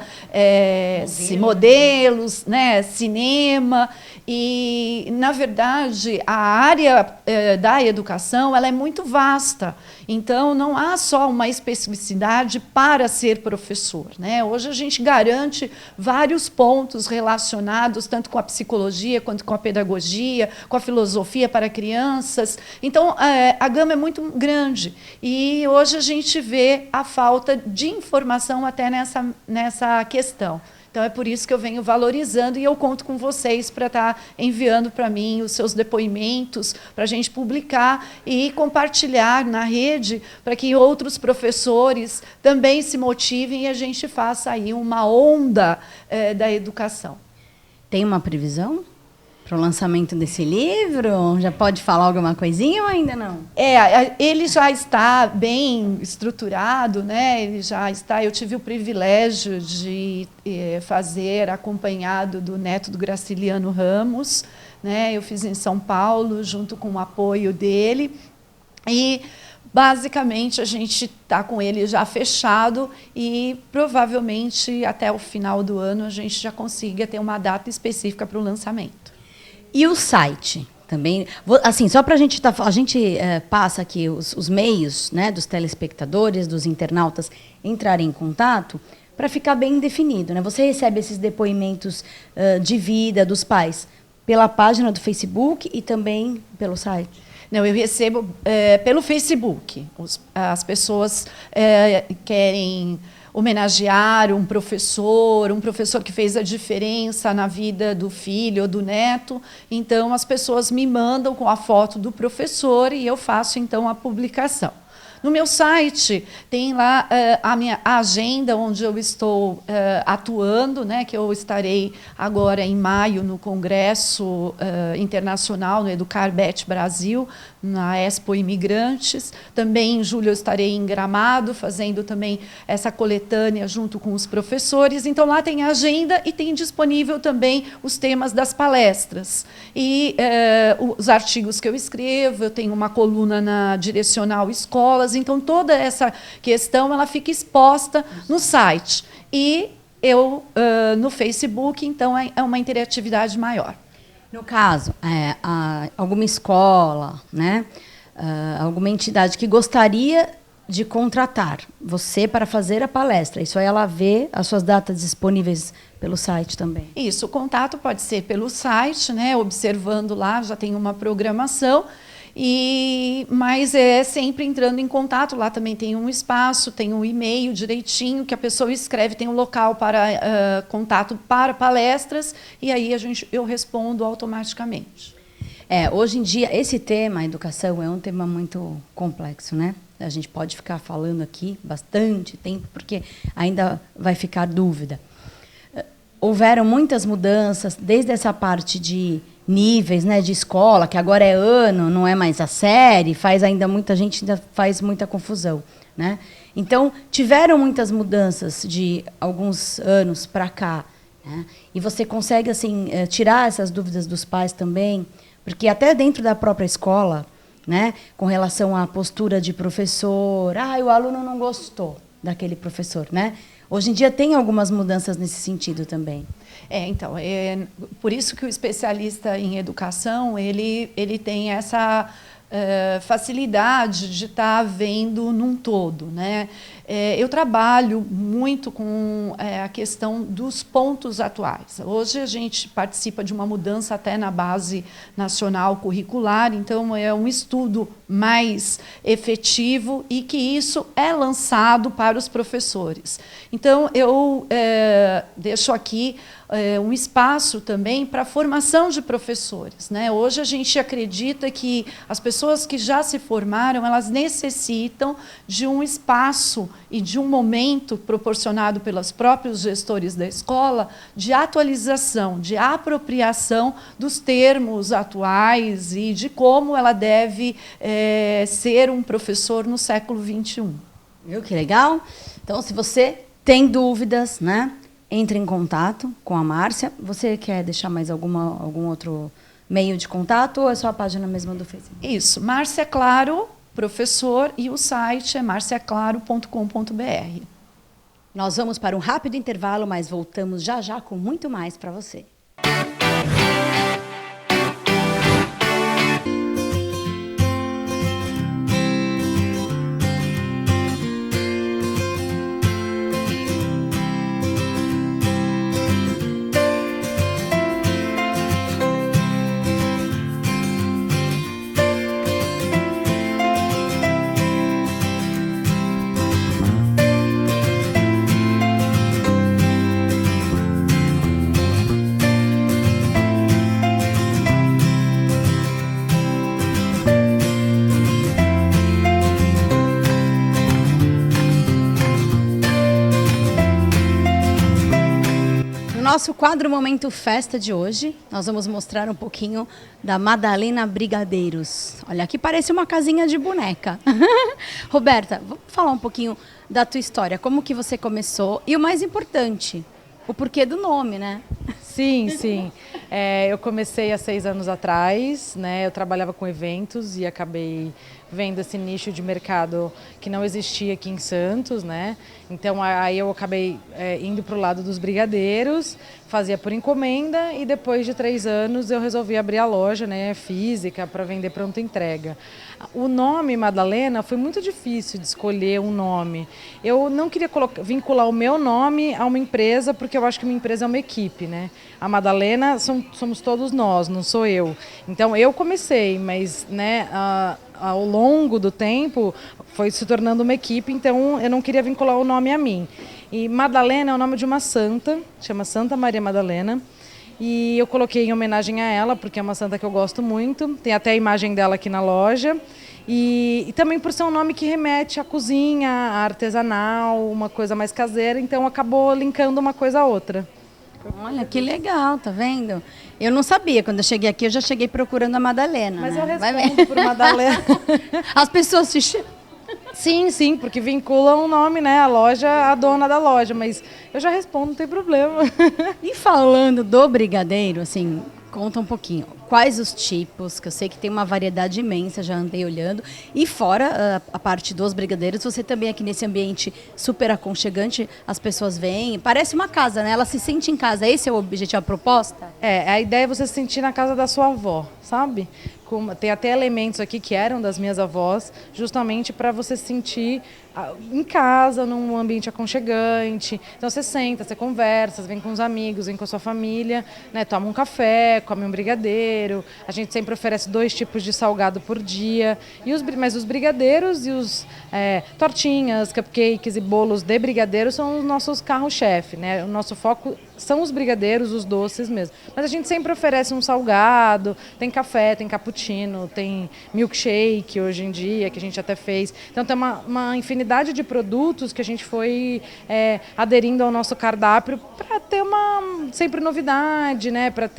modelos, né, cinema. E, na verdade, a área da educação ela é muito vasta. Então, não há só uma especificidade para ser professor, né? Hoje a gente garante vários pontos relacionados tanto com a psicologia, quanto com a pedagogia, com a filosofia para crianças. Então, a gama é muito grande. E hoje a gente vê a falta de informação até nessa questão. Então, é por isso que eu venho valorizando e eu conto com vocês para estar enviando para mim os seus depoimentos, para a gente publicar e compartilhar na rede, para que outros professores também se motivem e a gente faça aí uma onda da educação. Tem uma previsão para o lançamento desse livro? Já pode falar alguma coisinha ou ainda não? Ele já está bem estruturado, né? Ele já está. Eu tive o privilégio de fazer acompanhado do neto do Graciliano Ramos, né? Eu fiz em São Paulo, junto com o apoio dele. E, basicamente, a gente está com ele já fechado e, provavelmente, até o final do ano, a gente já consiga ter uma data específica para o lançamento. E o site também, assim, só para a gente passa aqui os meios, né, dos telespectadores, dos internautas entrarem em contato para ficar bem definido, né? Você recebe esses depoimentos de vida dos pais pela página do Facebook e também pelo site? Não, eu recebo pelo Facebook. As pessoas querem homenagear um professor que fez a diferença na vida do filho ou do neto. Então, as pessoas me mandam com a foto do professor e eu faço, então, a publicação. No meu site tem lá a minha agenda, onde eu estou atuando, né, que eu estarei agora em maio no Congresso Internacional, no Educarbet Brasil, na Expo Imigrantes. Também em julho eu estarei em Gramado, fazendo também essa coletânea junto com os professores. Então, lá tem a agenda e tem disponível também os temas das palestras. E os artigos que eu escrevo, eu tenho uma coluna na Direcional Escolas. Então, toda essa questão ela fica exposta no site. E no Facebook, então é uma interatividade maior. No caso, alguma escola, né, alguma entidade que gostaria de contratar você para fazer a palestra, isso aí ela vê as suas datas disponíveis pelo site também? Isso, o contato pode ser pelo site, né, observando lá, já tem uma programação, mas é sempre entrando em contato. Lá também tem um espaço, tem um e-mail direitinho que a pessoa escreve, tem um local para contato para palestras, e aí eu respondo automaticamente. Hoje em dia, esse tema, a educação, é um tema muito complexo, né? A gente pode ficar falando aqui bastante tempo, porque ainda vai ficar dúvida. Houveram muitas mudanças, desde essa parte de níveis, né, de escola, que agora é ano, não é mais a série, muita gente ainda faz muita confusão, né? Então, tiveram muitas mudanças de alguns anos para cá, né? E você consegue assim tirar essas dúvidas dos pais também, porque até dentro da própria escola, né, com relação à postura de professor, o aluno não gostou daquele professor, né? Hoje em dia tem algumas mudanças nesse sentido também. Então, por isso que o especialista em educação, ele tem essa facilidade de estar vendo num todo, né? Eu trabalho muito com a questão dos pontos atuais. Hoje a gente participa de uma mudança até na base nacional curricular, então é um estudo mais efetivo e que isso é lançado para os professores. Então, eu deixo aqui um espaço também para a formação de professores, né? Hoje a gente acredita que as pessoas que já se formaram, elas necessitam de um espaço e de um momento proporcionado pelos próprios gestores da escola de atualização, de apropriação dos termos atuais e de como ela deve ser um professor no século XXI. Viu que legal? Então, se você tem dúvidas, né, entre em contato com a Márcia. Você quer deixar mais algum outro meio de contato ou é só a página mesmo do Facebook? Isso, Márcia Claro, professor, e o site é marciaclaro.com.br. Nós vamos para um rápido intervalo, mas voltamos já já com muito mais para você. Nosso quadro Momento Festa de hoje, nós vamos mostrar um pouquinho da Madalena Brigadeiros. Olha, aqui parece uma casinha de boneca. Roberta, vamos falar um pouquinho da tua história, como que você começou e o mais importante, o porquê do nome, né? Sim, sim. Eu comecei há 6 anos atrás, né? Eu trabalhava com eventos e acabei vendo esse nicho de mercado que não existia aqui em Santos, né? Então aí eu acabei indo para o lado dos brigadeiros, fazia por encomenda e depois de 3 anos eu resolvi abrir a loja, né, física, para vender pronta entrega. O nome Madalena foi muito difícil de escolher um nome. Eu não queria vincular o meu nome a uma empresa, porque eu acho que uma empresa é uma equipe, né? A Madalena somos todos nós, não sou eu. Então eu comecei, mas, né, ao longo do tempo foi se tornando uma equipe, então eu não queria vincular o nome a mim. E Madalena é o nome de uma santa, chama Santa Maria Madalena, e eu coloquei em homenagem a ela, porque é uma santa que eu gosto muito, tem até a imagem dela aqui na loja, e também por ser um nome que remete à cozinha, à artesanal, uma coisa mais caseira, então acabou linkando uma coisa a outra. Olha, que legal, tá vendo? Eu não sabia, quando eu cheguei aqui, eu já cheguei procurando a Madalena. Mas né? eu respondo por Madalena. As pessoas se chamam. Sim, porque vinculam o nome, né? A loja, a dona da loja, mas eu já respondo, não tem problema. E falando do brigadeiro, assim, Conta um pouquinho. Quais os tipos, que eu sei que tem uma variedade imensa, já andei olhando. E fora a parte dos brigadeiros, você também aqui nesse ambiente super aconchegante, as pessoas vêm, parece uma casa, né? Ela se sente em casa. Esse é o objetivo, a proposta? A ideia é você se sentir na casa da sua avó, sabe? Tem até elementos aqui que eram das minhas avós, justamente para você se sentir em casa, num ambiente aconchegante. Então você senta, você conversa, você vem com os amigos, vem com a sua família, né? Toma um café, come um brigadeiro. A gente sempre oferece 2 tipos de salgado por dia. Mas os brigadeiros e os tortinhas, cupcakes e bolos de brigadeiro são os nossos carro-chefe, né? O nosso foco são os brigadeiros, os doces mesmo. Mas a gente sempre oferece um salgado, tem café, tem cappuccino, tem milkshake hoje em dia, que a gente até fez. Então tem uma infinidade de produtos que a gente foi aderindo ao nosso cardápio para ter sempre novidade, né? Para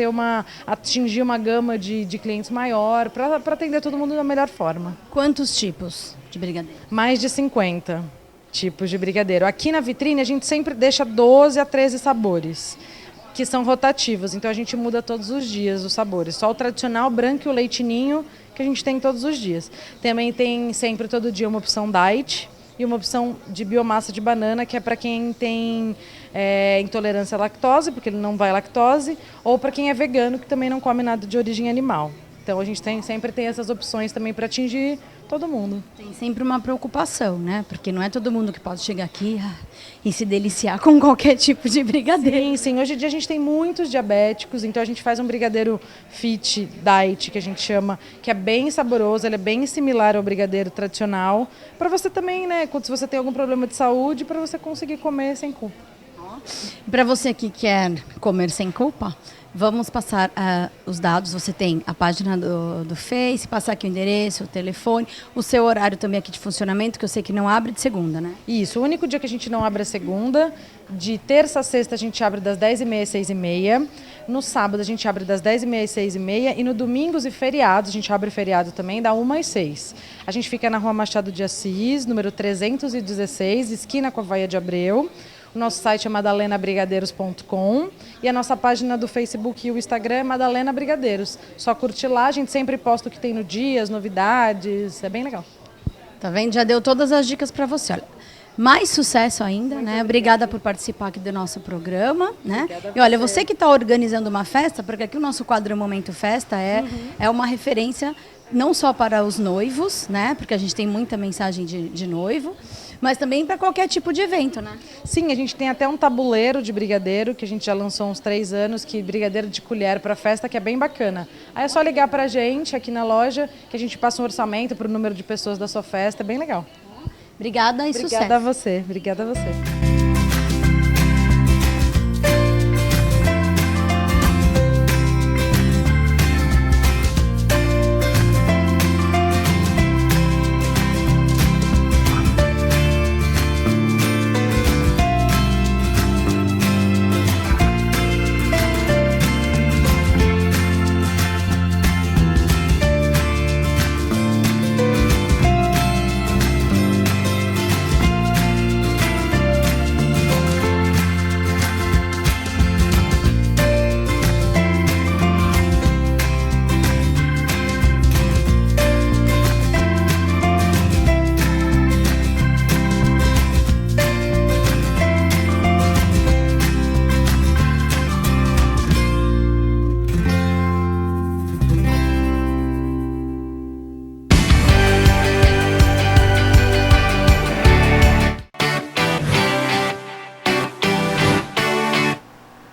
atingir uma gama de clientes maior, para atender todo mundo da melhor forma. Quantos tipos de brigadeiro? Mais de 50 tipos de brigadeiro. Aqui na vitrine a gente sempre deixa 12 a 13 sabores, que são rotativos, então a gente muda todos os dias os sabores. Só o tradicional branco e o leite ninho que a gente tem todos os dias. Também tem sempre todo dia uma opção diet e uma opção de biomassa de banana, que é para quem tem intolerância à lactose, porque ele não vai lactose, ou para quem é vegano, que também não come nada de origem animal. Então a gente sempre tem essas opções também para atingir todo mundo. Tem sempre uma preocupação, né? Porque não é todo mundo que pode chegar aqui e se deliciar com qualquer tipo de brigadeiro. Sim. Hoje em dia a gente tem muitos diabéticos, então a gente faz um brigadeiro fit diet, que a gente chama, que é bem saboroso, ele é bem similar ao brigadeiro tradicional, para você também, né? Se você tem algum problema de saúde, para você conseguir comer sem culpa. Para você que quer comer sem culpa, vamos passar os dados. Você tem a página do Face, passar aqui o endereço, o telefone, o seu horário também aqui de funcionamento, que eu sei que não abre de segunda, né? Isso, o único dia que a gente não abre é segunda. De terça a sexta a gente abre das 10h30 às 6h30. No sábado a gente abre das 10h30 às 6h30. E no domingos e feriados, a gente abre feriado também, da 1 às 6. A gente fica na Rua Machado de Assis, número 316, esquina com a Vaia de Abreu. O nosso site é madalenabrigadeiros.com e a nossa página do Facebook e o Instagram é Madalena Brigadeiros. Só curtir lá, a gente sempre posta o que tem no dia, as novidades, é bem legal. Tá vendo? Já deu todas as dicas para você. Olha, mais sucesso ainda, né? Obrigada por participar aqui do nosso programa, né? E olha, você que está organizando uma festa, porque aqui o nosso quadro Momento Festa é uma referência não só para os noivos, né? Porque a gente tem muita mensagem de noivo, mas também para qualquer tipo de evento, né? Sim, a gente tem até um tabuleiro de brigadeiro, que a gente já lançou há uns 3 anos, que brigadeiro de colher para festa, que é bem bacana. Aí é só ligar para a gente aqui na loja, que a gente passa um orçamento para o número de pessoas da sua festa, é bem legal. Obrigada e sucesso. Obrigada a você, obrigada a você.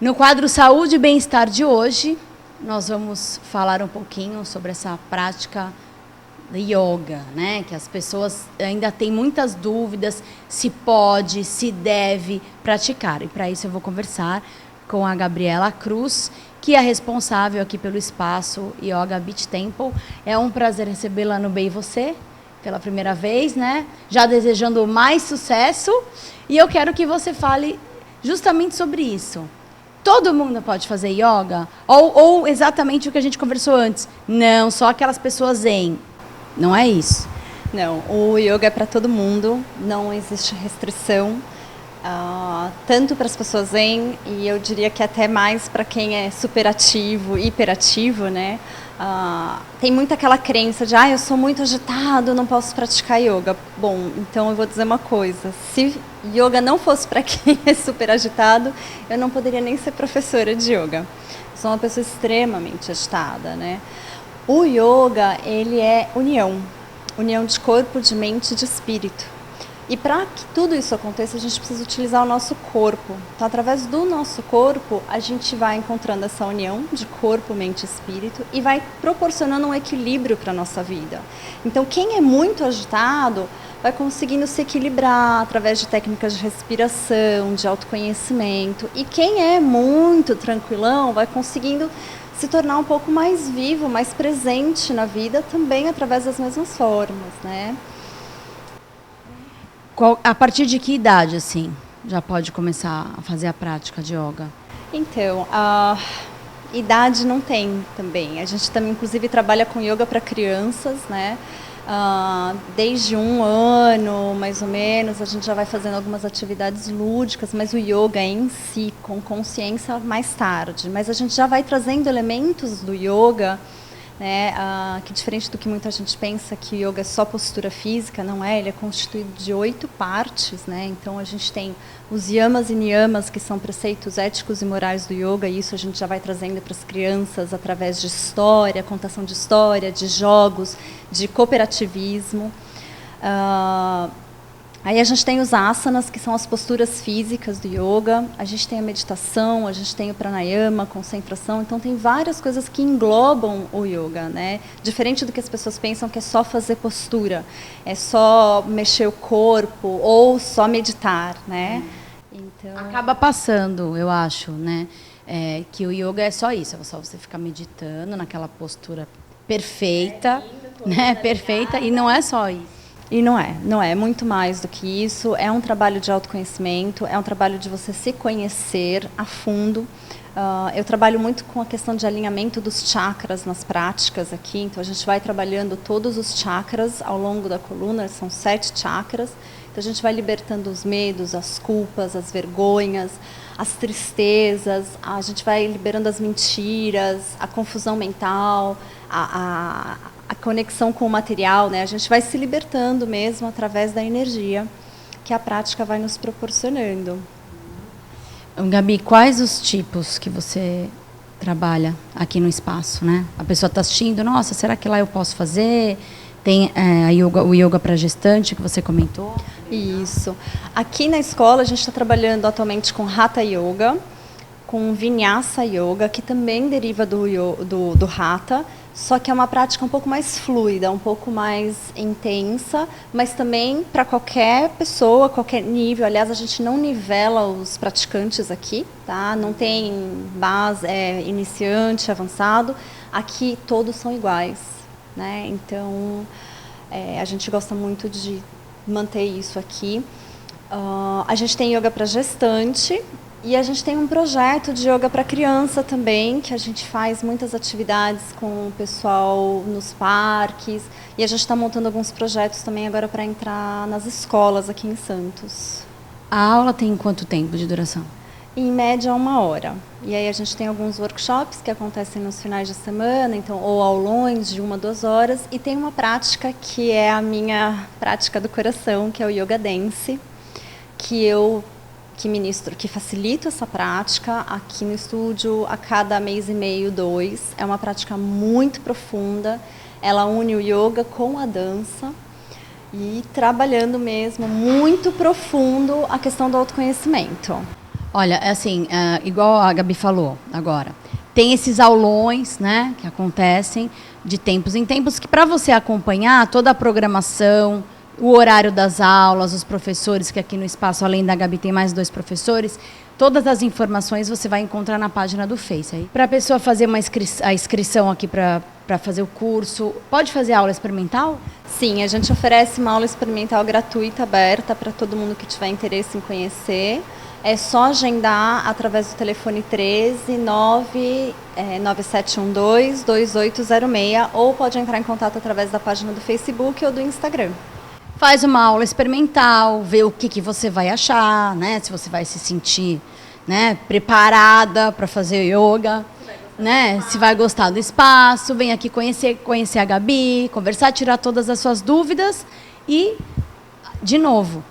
No quadro Saúde e Bem-Estar de hoje, nós vamos falar um pouquinho sobre essa prática de yoga, né? Que as pessoas ainda têm muitas dúvidas se pode, se deve praticar. E para isso eu vou conversar com a Gabriela Cruz, que é responsável aqui pelo espaço Yoga Beach Temple. É um prazer recebê-la no Bem Você, pela primeira vez, né? Já desejando mais sucesso. E eu quero que você fale justamente sobre isso. Todo mundo pode fazer yoga? Ou exatamente o que a gente conversou antes? Não, só aquelas pessoas zen. Não é isso. Não, o yoga é para todo mundo, não existe restrição. tanto para as pessoas zen, e eu diria que até mais para quem é superativo, hiperativo, né? Tem muito aquela crença de, eu sou muito agitado, não posso praticar yoga. Bom, então eu vou dizer uma coisa, se yoga não fosse para quem é super agitado, eu não poderia nem ser professora de yoga. Sou uma pessoa extremamente agitada, né? O yoga, ele é união de corpo, de mente e de espírito. E para que tudo isso aconteça, a gente precisa utilizar o nosso corpo. Então, através do nosso corpo, a gente vai encontrando essa união de corpo, mente e espírito e vai proporcionando um equilíbrio para a nossa vida. Então, quem é muito agitado vai conseguindo se equilibrar através de técnicas de respiração, de autoconhecimento. E quem é muito tranquilão vai conseguindo se tornar um pouco mais vivo, mais presente na vida, também através das mesmas formas, né? A partir de que idade, assim, já pode começar a fazer a prática de yoga? Então, a idade não tem também. A gente também, inclusive, trabalha com yoga para crianças, né? Desde 1 ano, mais ou menos, a gente já vai fazendo algumas atividades lúdicas, mas o yoga em si, com consciência, mais tarde. Mas a gente já vai trazendo elementos do yoga, né, que diferente do que muita gente pensa que o yoga é só postura física, não é, ele é constituído de 8 partes, né, então a gente tem os yamas e niyamas, que são preceitos éticos e morais do yoga, e isso a gente já vai trazendo para as crianças através de história, contação de história, de jogos, de cooperativismo. Aí a gente tem os asanas, que são as posturas físicas do yoga, a gente tem a meditação, a gente tem o pranayama, concentração, então tem várias coisas que englobam o yoga, né? Diferente do que as pessoas pensam que é só fazer postura, é só mexer o corpo ou só meditar, né? Então... Acaba passando, eu acho, né? Que o yoga é só isso, é só você ficar meditando naquela postura perfeita, né? Perfeita, e não é só isso. E não é muito mais do que isso, é um trabalho de autoconhecimento, é um trabalho de você se conhecer a fundo. Eu trabalho muito com a questão de alinhamento dos chakras nas práticas aqui, então a gente vai trabalhando todos os chakras ao longo da coluna, são 7 chakras, então a gente vai libertando os medos, as culpas, as vergonhas, as tristezas, a gente vai liberando as mentiras, a confusão mental, a conexão com o material, né? A gente vai se libertando mesmo através da energia que a prática vai nos proporcionando. Gabi, quais os tipos que você trabalha aqui no espaço, né? A pessoa está assistindo, nossa, será que lá eu posso fazer? Tem o yoga para gestante que você comentou? Isso. Aqui na escola a gente está trabalhando atualmente com Hatha Yoga, com Vinyasa Yoga, que também deriva do Hatha, só que é uma prática um pouco mais fluida, um pouco mais intensa, mas também para qualquer pessoa, qualquer nível. Aliás, a gente não nivela os praticantes aqui, tá? Não tem base, iniciante, avançado. Aqui todos são iguais, né? Então, a gente gosta muito de manter isso aqui. A gente tem yoga para gestante. E a gente tem um projeto de yoga para criança também, que a gente faz muitas atividades com o pessoal nos parques. E a gente está montando alguns projetos também agora para entrar nas escolas aqui em Santos. A aula tem quanto tempo de duração? Em média, 1 hora. E aí a gente tem alguns workshops que acontecem nos finais de semana, então, ou aulões de 1, 2 horas. E tem uma prática que é a minha prática do coração, que é o Yoga Dance, que ministro, que facilita essa prática aqui no estúdio a cada mês e meio, 2. É uma prática muito profunda, ela une o yoga com a dança e trabalhando mesmo muito profundo a questão do autoconhecimento. Olha, assim, igual a Gabi falou agora, tem esses aulões, né, que acontecem de tempos em tempos, que para você acompanhar toda a programação, o horário das aulas, os professores, que aqui no espaço, além da Gabi, tem mais 2 professores, todas as informações você vai encontrar na página do Face. Para a pessoa fazer a inscrição aqui para fazer o curso, pode fazer aula experimental? Sim, a gente oferece uma aula experimental gratuita, aberta, para todo mundo que tiver interesse em conhecer. É só agendar através do telefone 13 9712 2806, ou pode entrar em contato através da página do Facebook ou do Instagram. faz uma aula experimental, vê o que você vai achar, né? Se você vai se sentir, né, preparada para fazer yoga, né? Se vai gostar do espaço, vem aqui conhecer a Gabi, conversar, tirar todas as suas dúvidas e, de novo,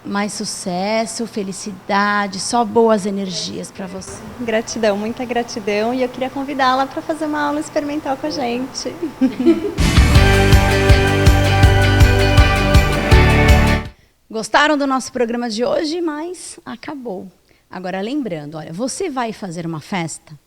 mais sucesso, felicidade, só boas energias para você. Gratidão, muita gratidão. E eu queria convidá-la para fazer uma aula experimental com a gente. Gostaram do nosso programa de hoje? Mas acabou. Agora, lembrando, olha, você vai fazer uma festa?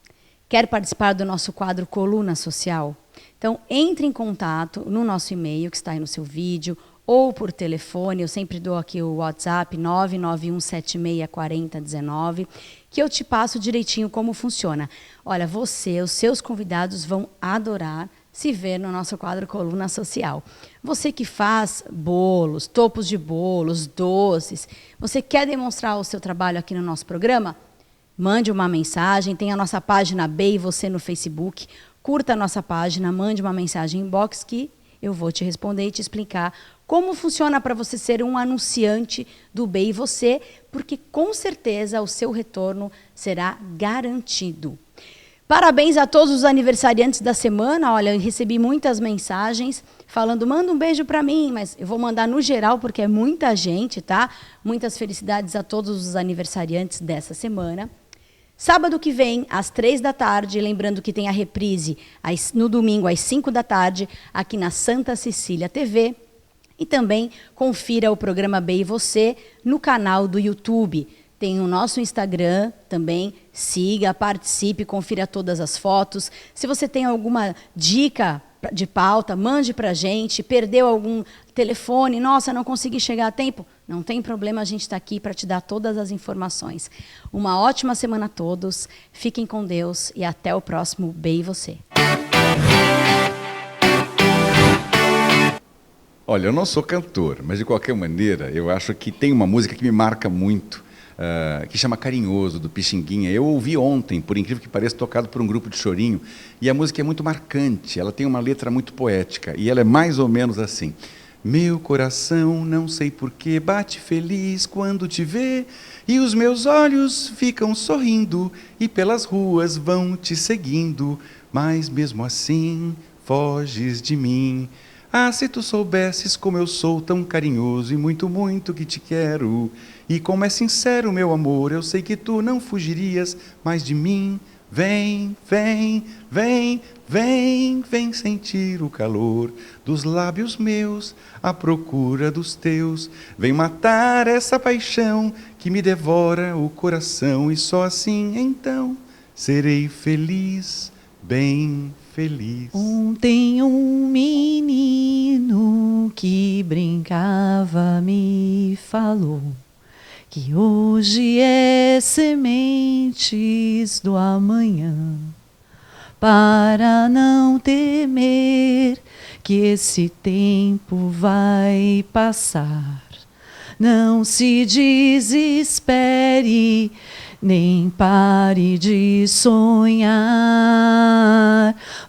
Quer participar do nosso quadro Coluna Social? Então, entre em contato no nosso e-mail, que está aí no seu vídeo, ou por telefone. Eu sempre dou aqui o WhatsApp, 991764019, que eu te passo direitinho como funciona. Olha, você, os seus convidados vão adorar se ver no nosso quadro Coluna Social. Você que faz bolos, topos de bolos, doces, você quer demonstrar o seu trabalho aqui no nosso programa? Mande uma mensagem, tem a nossa página Bey e Você no Facebook, curta a nossa página, mande uma mensagem inbox que eu vou te responder e te explicar como funciona para você ser um anunciante do Bey e Você, porque com certeza o seu retorno será garantido. Parabéns a todos os aniversariantes da semana. Olha, eu recebi muitas mensagens falando, manda um beijo para mim, mas eu vou mandar no geral porque é muita gente, tá? Muitas felicidades a todos os aniversariantes dessa semana. Sábado que vem, às 15h, lembrando que tem a reprise no domingo às 17h, aqui na Santa Cecília TV. E também confira o programa Bey e Você no canal do YouTube. Tem o nosso Instagram também, siga, participe, confira todas as fotos. Se você tem alguma dica de pauta, mande para a gente. Perdeu algum telefone, nossa, não consegui chegar a tempo? Não tem problema, a gente está aqui para te dar todas as informações. Uma ótima semana a todos, fiquem com Deus e até o próximo Bey e Você. Olha, eu não sou cantor, mas de qualquer maneira, eu acho que tem uma música que me marca muito, que chama Carinhoso, do Pixinguinha. Eu ouvi ontem, por incrível que pareça, tocado por um grupo de chorinho, e a música é muito marcante, ela tem uma letra muito poética, e ela é mais ou menos assim. Meu coração, não sei porquê, bate feliz quando te vê, e os meus olhos ficam sorrindo, e pelas ruas vão te seguindo, mas mesmo assim foges de mim. Ah, se tu soubesses como eu sou tão carinhoso e muito, muito que te quero. E como é sincero meu amor, eu sei que tu não fugirias mais de mim. Vem, vem, vem, vem, vem sentir o calor dos lábios meus à procura dos teus. Vem matar essa paixão que me devora o coração e só assim então serei feliz, bem feliz. Ontem um menino que brincava me falou que hoje é sementes do amanhã, para não temer que esse tempo vai passar. Não se desespere, nem pare de sonhar.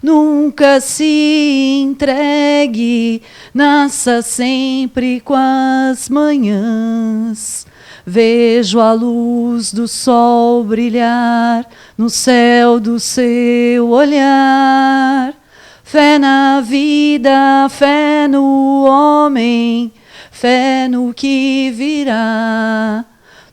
Nunca se entregue, nasça sempre com as manhãs. Vejo a luz do sol brilhar no céu do seu olhar. Fé na vida, fé no homem, fé no que virá.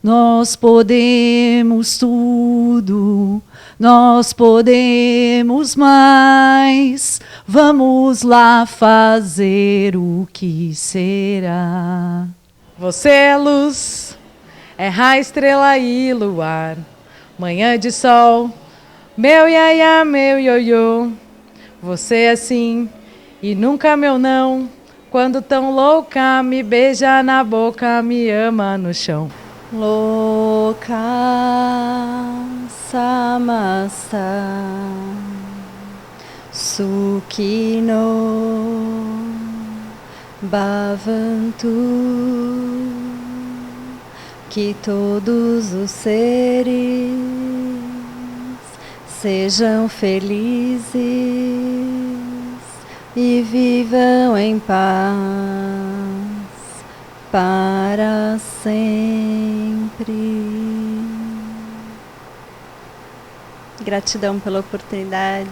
Nós podemos tudo, nós podemos mais. Vamos lá fazer o que será. Você é luz, é raio, estrela e luar. Manhã de sol, meu iaiá, meu ioiô. Você é sim e nunca meu não. Quando tão louca, me beija na boca, me ama no chão. Louca samasta Sukino Bhavantu. Que todos os seres sejam felizes e vivam em paz. para sempre. Gratidão pela oportunidade.